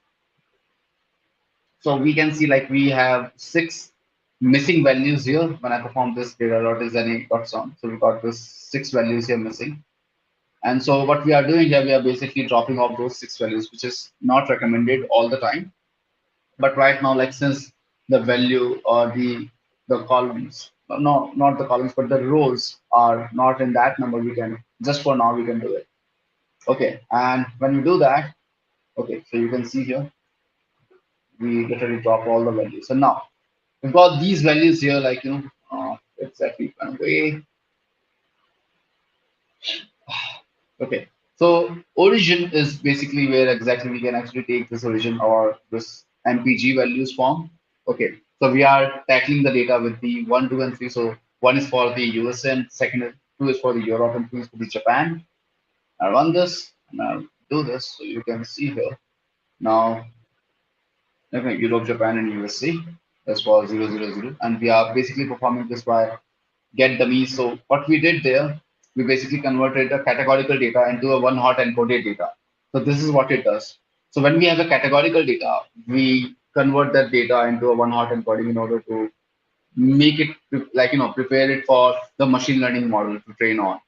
so we can see like we have 6 missing values here when I perform this data dot is any dot sum. So we got this 6 values here missing. And so what we are doing here, we are basically dropping off those 6 values, which is not recommended all the time. But right now, like since the value or the columns, no, not the columns, but the rows are not in that number, we can just for now we can do it. Okay, and when we do that, okay, so you can see here, we literally drop all the values. So now we've got these values here, like exactly one way. Okay, so origin is basically where exactly we can actually take this origin or this MPG values from. Okay, so we are tackling the data with the 1, 2, and 3. So one is for the USA, and second is 2 is for the Europe, and 3 is for the Japan. I run this and I'll do this so you can see here. Now, okay, Europe, Japan, and USA. That's for 000, and we are basically performing this by get dummy. So what we did there, we basically converted a categorical data into a one hot encoded data. So this is what it does. So when we have a categorical data, we convert that data into a one hot encoding in order to make it like prepare it for the machine learning model to train on.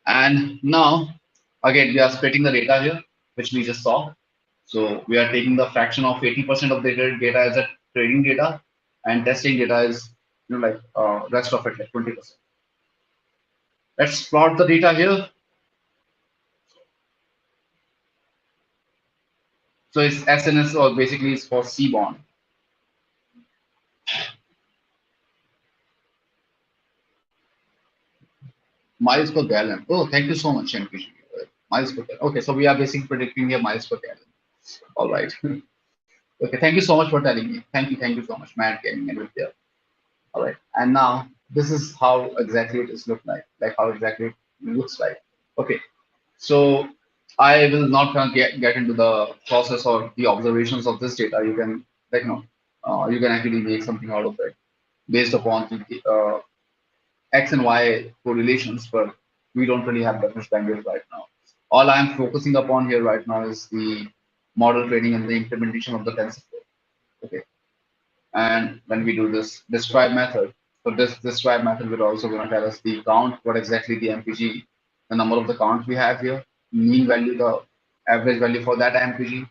And now again we are splitting the data here, which we just saw. So we are taking the fraction of 80% of the data as a training data, and testing data is like rest of it like 20%. Let's plot the data here. So it's SNS or basically it's for C-bond. Miles per gallon. Oh, thank you so much, MPG. Miles per gallon. Okay, so we are basically predicting here miles per gallon. All right. Okay, thank you so much for telling me. Thank you so much, Matt Gaming and Vidya. All right. And now this is how exactly it is look like how exactly it looks like. Okay. So I will not gonna get into the process or the observations of this data. You can like you can actually make something out of it based upon the X and Y correlations, but we don't really have that much bandwidth right now. All I'm focusing upon here right now is the model training and the implementation of the TensorBoard. Okay. And when we do this describe method, so this describe method will also going to tell us the count, what exactly the MPG, the number of the counts we have here, mean value, the average value for that MPG,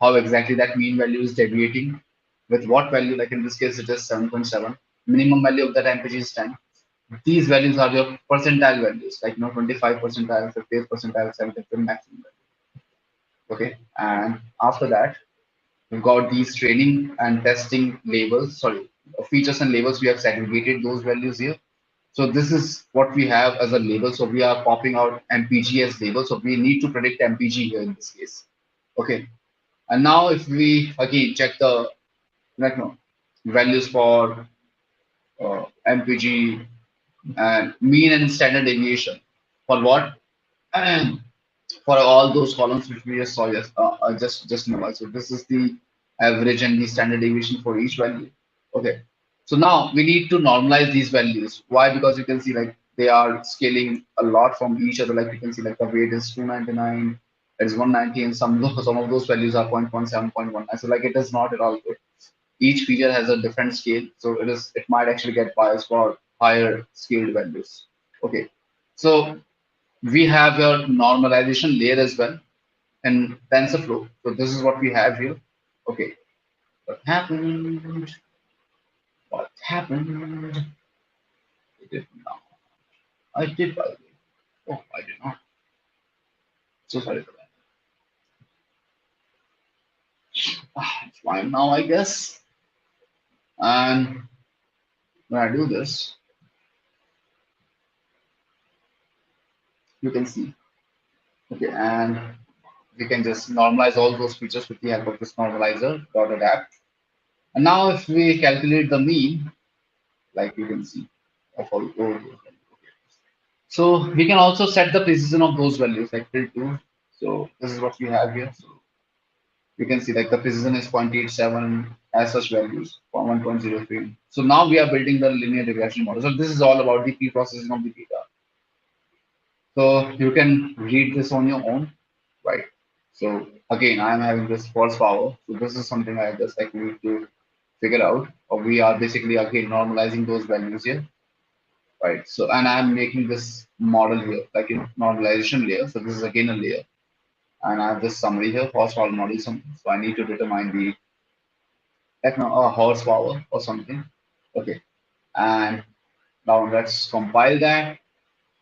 how exactly that mean value is deviating, with what value, like in this case it is 7.7, minimum value of that MPG is 10. These values are your percentile values, like 25 percentile, 50th percentile, 70th maximum value. Okay, and after that we've got these training and testing labels, sorry, features and labels. We have segregated those values here. So this is what we have as a label. So we are popping out MPG as label. So we need to predict MPG here in this case. Okay. And now if we again check the like, values for MPG and mean and standard deviation for what? For all those columns which we just saw just now. So this is the average and the standard deviation for each value. Okay. So now we need to normalize these values. Why? Because you can see like they are scaling a lot from each other. Like you can see like the weight is 299, it is 190, and some of those values are 0.17, 0.19. So like it is not at all good. Each feature has a different scale, so it might actually get biased for higher scaled values. Okay. So we have a normalization layer as well in TensorFlow. So this is what we have here. Okay, what happened? What happened? I did not. I did, by the way. Oh, I did not. So sorry for that. It's fine now, I guess. And when I do this, you can see. Okay, and we can just normalize all those features with the help of this normalizer dot adapt. And now if we calculate the mean, like you can see, of all those. So we can also set the precision of those values like till 2. So this is what we have here. So you can see like the precision is 0.87 as such values for 1.03. So now we are building the linear regression model. So this is all about the pre-processing of the data. So you can read this on your own, right? So again, I am having this false power. So this is something I just like need to figure out. Or we are basically again normalizing those values here. Right. So, and I'm making this model here, like normalization layer. So this is again a layer, and I have this summary here, horsepower model something. So I need to determine the horsepower or something. Okay. And now let's compile that.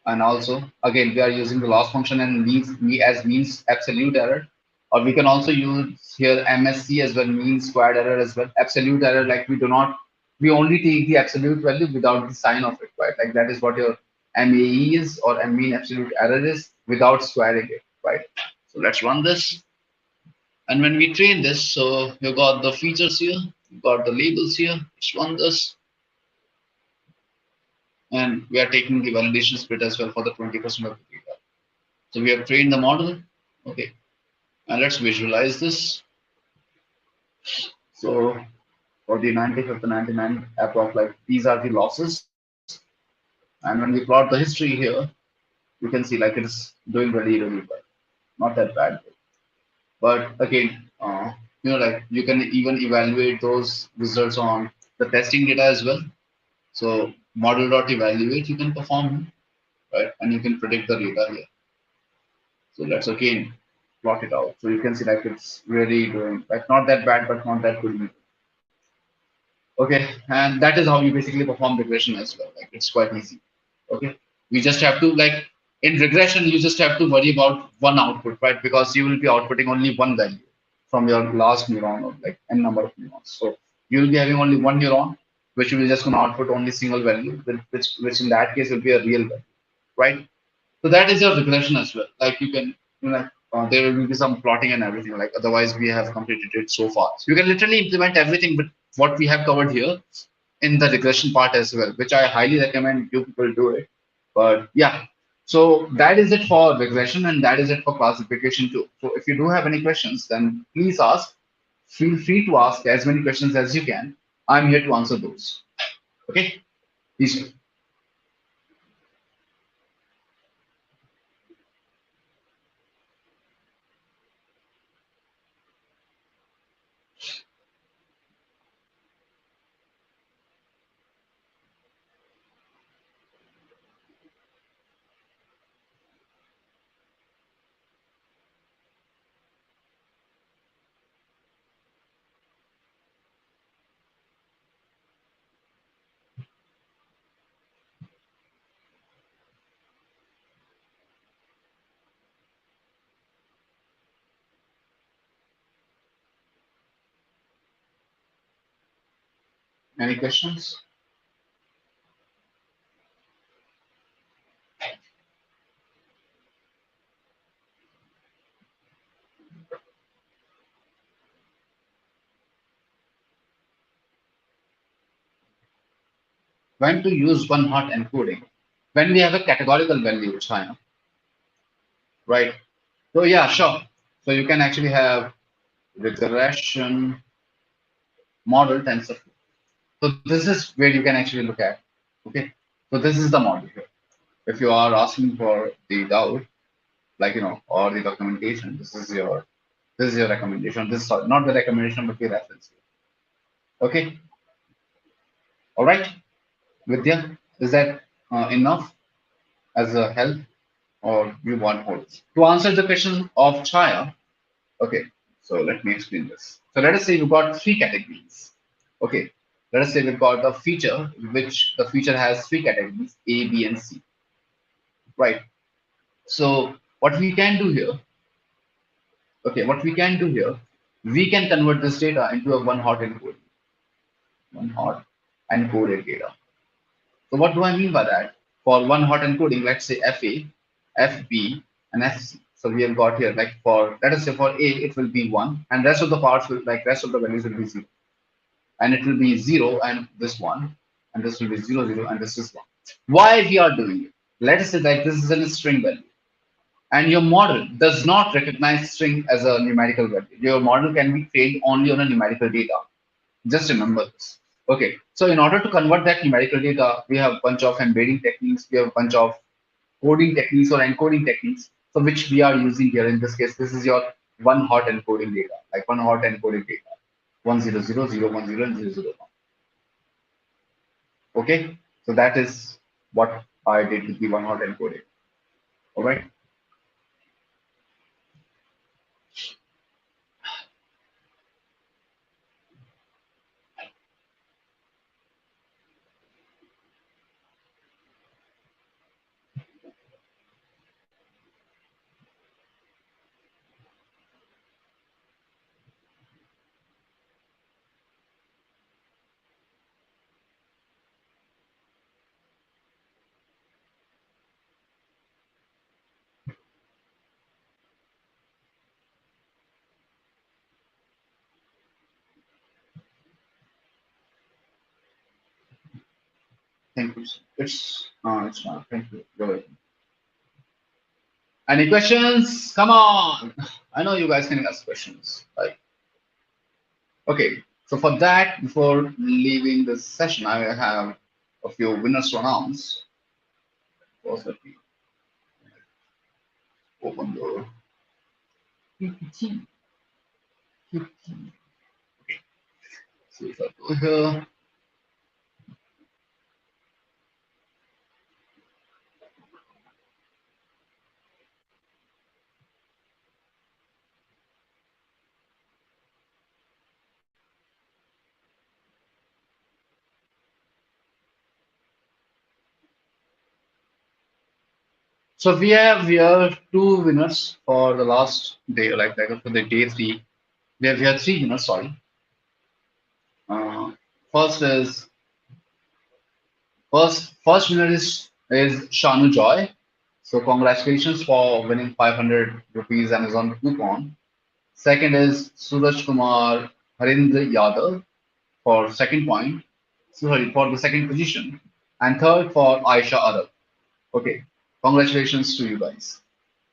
And also, again, we are using the loss function and means absolute error, or we can also use here MSC as well, mean squared error as well. Absolute error, like we only take the absolute value without the sign of it, right? Like that is what your MAE is or mean absolute error is without squaring it, right? So let's run this. And when we train this, so you got the features here, you got the labels here. Let's run this. And we are taking the validation split as well for the 20% of the data. So we have trained the model. Okay. And let's visualize this. So for the 90 of the 99 approx, like these are the losses. And when we plot the history here, you can see like it's doing really well. Not that bad. But again, like you can even evaluate those results on the testing data as well. So model.evaluate you can perform, right? And you can predict the data here. So let's again plot it out. So you can see like it's really doing like not that bad, but not that good. Okay, and that is how you basically perform regression as well. Like it's quite easy. Okay, we just have to like in regression, you just have to worry about one output, right? Because you will be outputting only one value from your last neuron or like n number of neurons. So you will be having only one neuron, which will just gonna output only single value, which in that case will be a real value, right? So that is your regression as well. Like you can, there will be some plotting and everything. Like otherwise, we have completed it so far. So you can literally implement everything, but what we have covered here in the regression part as well, which I highly recommend you people do it. But yeah, so that is it for regression, and that is it for classification too. So if you do have any questions, then please ask. Feel free to ask as many questions as you can. I'm here to answer those. Okay, please. Any questions? When to use one hot encoding? When we have a categorical value, China, right? So yeah, sure. So you can actually have regression model tensor. So this is where you can actually look at. Okay. So this is the model here. If you are asking for the doubt, like or the documentation, this is your recommendation. This is not the recommendation, but the reference. Okay. All right. Vidya, is that enough as a help, or you want more? To answer the question of Chaya, okay, so let me explain this. So let us say we've got three categories. Okay, let us say we've got a feature, which the feature has three categories, A, B, and C. Right. So what we can do here, okay, what we can do here, we can convert this data into a one hot encoded data. So what do I mean by that? For one hot encoding, let's say FA, FB, and FC. So we have got here like for let us say for A it will be 1, and rest of the parts will like rest of the values will be 0, and it will be 0 and this one, and this will be 0 0 and this is 1. Why we are doing it? Let us say that this is a string value, and your model does not recognize string as a numerical value. Your model can be trained only on a numerical data. Just remember this. Okay, so in order to convert that numerical data, we have a bunch of embedding techniques, we have a bunch of coding techniques or encoding techniques, so which we are using here in this case. This is your one hot encoding data, like one hot encoding data, 1000010 and 001. Okay, so that is what I did with the one hot encoding. All right. Thank you. It's not. Thank you. You're welcome. Any questions? Come on. I know you guys can ask questions. Like, okay. So for that, before leaving this session, I have a few winners to announce. First, let me open the PPT. Okay. So if I go here, so we have two winners for the last day, like for the day three. We have three winners. Sorry. Uh, first is first winner is Shanu Joy. So congratulations for winning 500 rupees Amazon coupon. Second is Suraj Kumar Harinder Yadav for second point. Sorry, for the second position. And third for Aisha Arab. Okay, congratulations to you guys.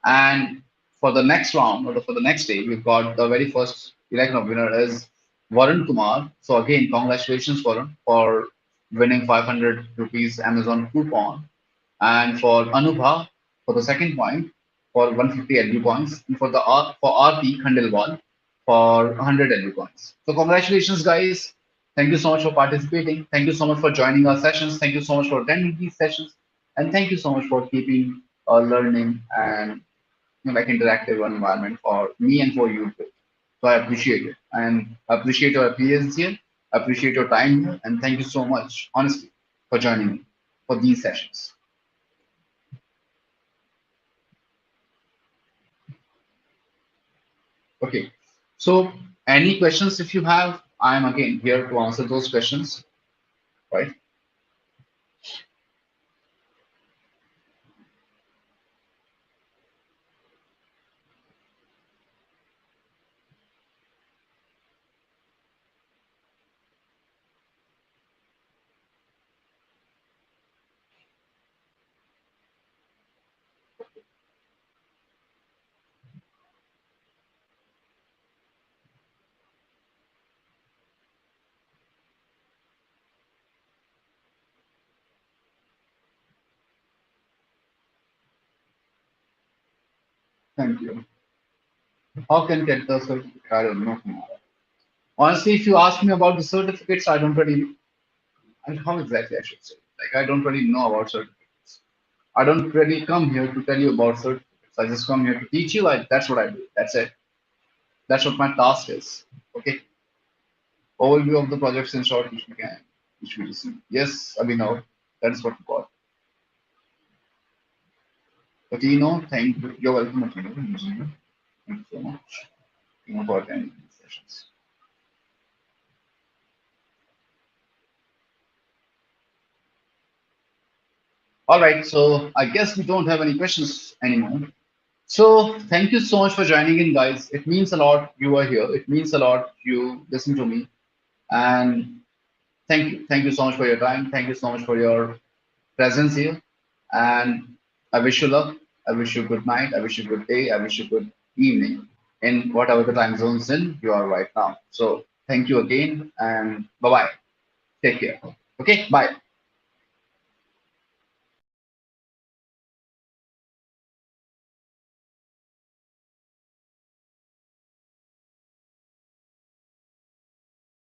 And for the next round or for the next day, we've got the very first election of winner is Varun Kumar. So again, congratulations Varun for winning 500 rupees Amazon coupon. And for Anubha for the second point for 150 LU points. And for the for RP Khandelwal for 100 LU points. So congratulations guys. Thank you so much for participating. Thank you so much for joining our sessions. Thank you so much for attending these sessions. And thank you so much for keeping learning and like interactive environment for me and for you. So I appreciate it and appreciate your appearance here, appreciate your time here, and thank you so much, honestly, for joining me for these sessions. Okay, so any questions if you have, I'm again here to answer those questions, right? Thank you. How can get the certificate? I don't know. Honestly, if you ask me about the certificates, I don't really, and how exactly I should say, like I don't really know about certificates. I don't really come here to tell you about certificates. I just come here to teach you. Like that's what I do. That's it. That's what my task is. Okay. Overview of the projects in short, which we can, which we see. Yes, Abhinav, that's what we got. Patino, thank you. You're welcome, Patino. Thank you so much. For attending these sessions. All right, so I guess we don't have any questions anymore. So thank you so much for joining in, guys. It means a lot you are here. It means a lot you listen to me. And thank you. Thank you so much for your time. Thank you so much for your presence here. And I wish you luck. I wish you good night. I wish you good day. I wish you good evening in whatever the time zones in you are right now. So thank you again and bye bye. Take care. Okay, bye.